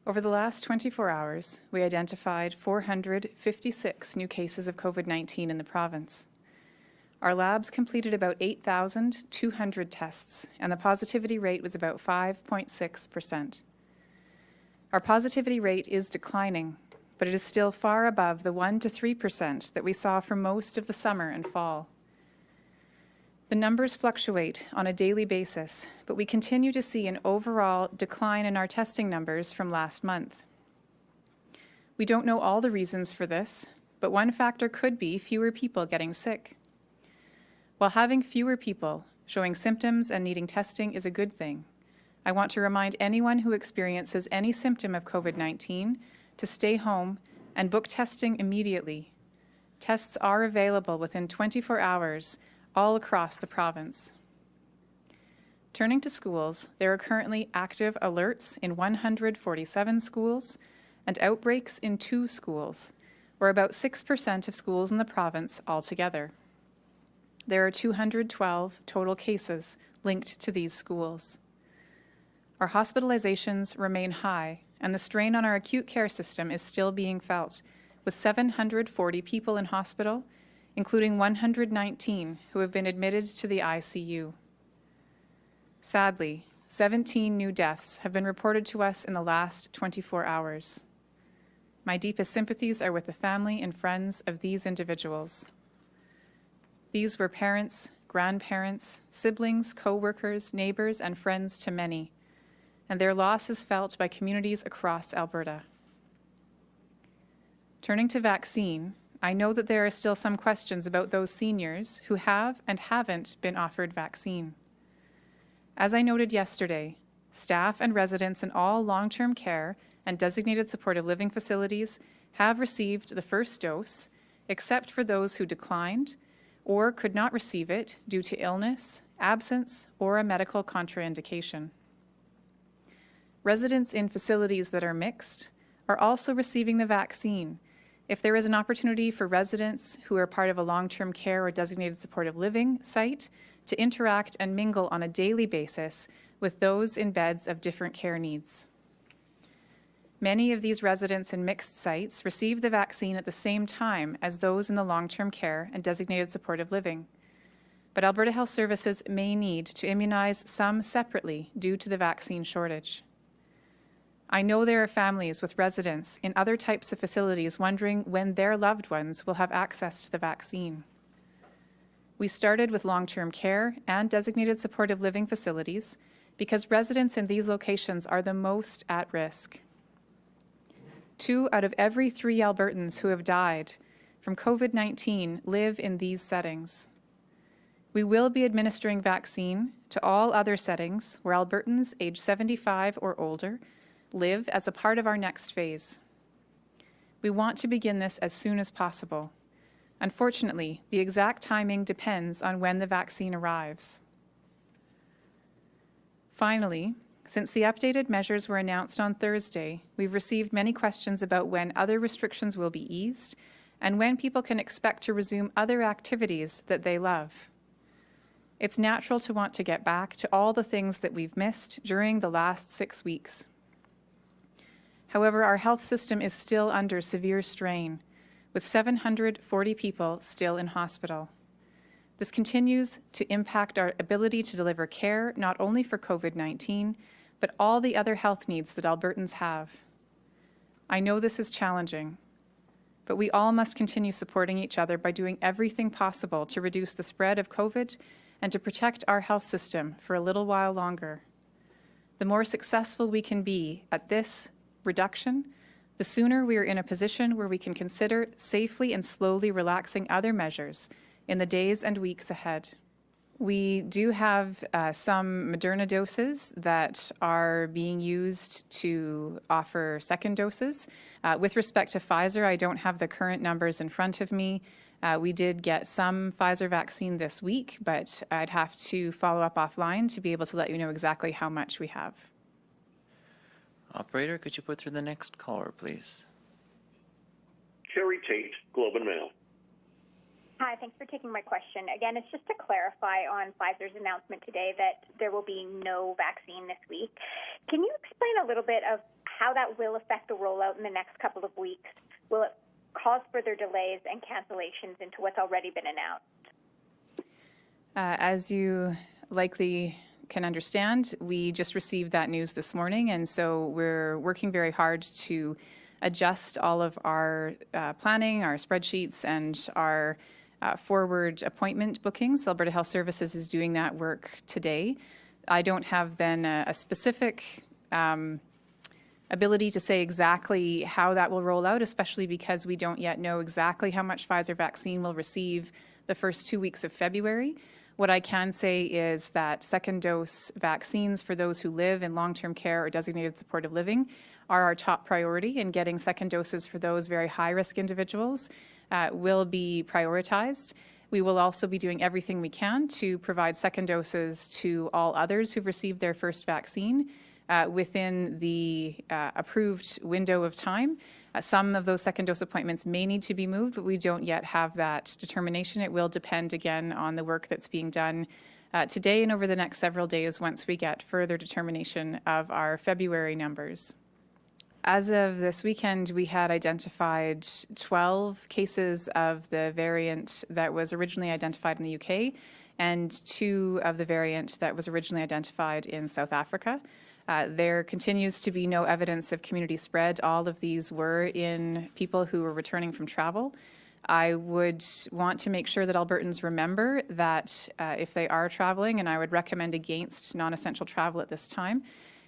Over the last 24 hours, we identified 456 new cases of COVID-19 in the province. Our labs completed about 8,200 tests, and the positivity rate was about 5.6%. Our positivity rate is declining, but it is still far above the 1 to 3% that we saw for most of the summer and fall. The numbers fluctuate on a daily basis, but we continue to see an overall decline in our testing numbers from last month. We don't know all the reasons for this, but one factor could be fewer people getting sick. While having fewer people showing symptoms and needing testing is a good thing, I want to remind anyone who experiences any symptom of COVID-19 to stay home and book testing immediately. Tests are available within 24 hours all across the province. Turning to schools, there are currently active alerts in 147 schools and outbreaks in 2 schools, or about 6% of schools in the province altogether. There are 212 total cases linked to these schools. Our hospitalizations remain high, and the strain on our acute care system is still being felt, with 740 people in hospital, including 119 who have been admitted to the ICU. Sadly, 17 new deaths have been reported to us in the last 24 hours. My deepest sympathies are with the family and friends of these individuals. These were parents, grandparents, siblings, co-workers, neighbors, and friends to many, and their loss is felt by communities across Alberta. Turning to vaccine, I know that there are still some questions about those seniors who have and haven't been offered vaccine. As I noted yesterday, staff and residents in all long-term care and designated supportive living facilities have received the first dose, except for those who declined or could not receive it due to illness, absence, or a medical contraindication. Residents in facilities that are mixed are also receiving the vaccine if there is an opportunity for residents who are part of a long-term care or designated supportive living site to interact and mingle on a daily basis with those in beds of different care needs. Many of these residents in mixed sites receive the vaccine at the same time as those in the long-term care and designated supportive living. But Alberta Health Services may need to immunize some separately due to the vaccine shortage. I know there are families with residents in other types of facilities wondering when their loved ones will have access to the vaccine. We started with long-term care and designated supportive living facilities because residents in these locations are the most at risk. 2 out of every 3 Albertans who have died from COVID-19 live in these settings. We will be administering vaccine to all other settings where Albertans age 75 or older live as a part of our next phase. We want to begin this as soon as possible. Unfortunately, the exact timing depends on when the vaccine arrives. Finally, since the updated measures were announced on Thursday, we've received many questions about when other restrictions will be eased and when people can expect to resume other activities that they love. It's natural to want to get back to all the things that we've missed during the last 6 weeks. However, our health system is still under severe strain, with 740 people still in hospital. This continues to impact our ability to deliver care not only for COVID-19, but all the other health needs that Albertans have. I know this is challenging, but we all must continue supporting each other by doing everything possible to reduce the spread of COVID and to protect our health system for a little while longer. The more successful we can be at this reduction, the sooner we are in a position where we can consider safely and slowly relaxing other measures in the days and weeks ahead. We do have some Moderna doses that are being used to offer second doses. With respect to Pfizer, I don't have the current numbers in front of me. We did get some Pfizer vaccine this week, but I'd have to follow up offline to be able to let you know exactly how much we have. Operator, could you put through the next caller, please? Carrie Tate, Globe and Mail. Hi, thanks for taking my question. Again, it's just to clarify on Pfizer's announcement today that there will be no vaccine this week. Can you explain a little bit of how that will affect the rollout in the next couple of weeks. Will it cause further delays and cancellations into what's already been announced? As you likely can understand, we just received that news this morning, and so we're working very hard to adjust all of our planning, our spreadsheets, and our forward appointment bookings. Alberta Health Services is doing that work today. I don't have then a specific ability to say exactly how that will roll out, especially because we don't yet know exactly how much Pfizer vaccine we'll receive the first 2 weeks of February. What I can say is that second dose vaccines for those who live in long-term care or designated supportive living are our top priority, and getting second doses for those very high-risk individuals will be prioritized. We will also be doing everything we can to provide second doses to all others who've received their first vaccine within the approved window of time. Some of those second dose appointments may need to be moved, but we don't yet have that determination. It will depend again on the work that's being done today and over the next several days once we get further determination of our February numbers. As of this weekend, we had identified 12 cases of the variant that was originally identified in the UK and 2 of the variant that was originally identified in South Africa. There continues to be no evidence of community spread. All of these were in people who were returning from travel. I would want to make sure that Albertans remember that if they are traveling, and I would recommend against non-essential travel at this time,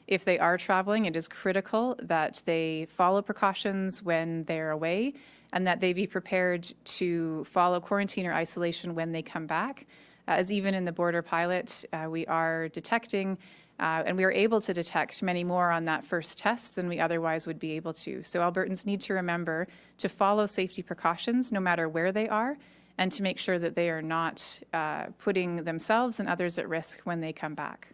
if they are traveling, it is critical that they follow precautions when they're away and that they be prepared to follow quarantine or isolation when they come back. As even in the border pilot, we are detecting and we are able to detect many more on that first test than we otherwise would be able to. So Albertans need to remember to follow safety precautions no matter where they are, and to make sure that they are not putting themselves and others at risk when they come back.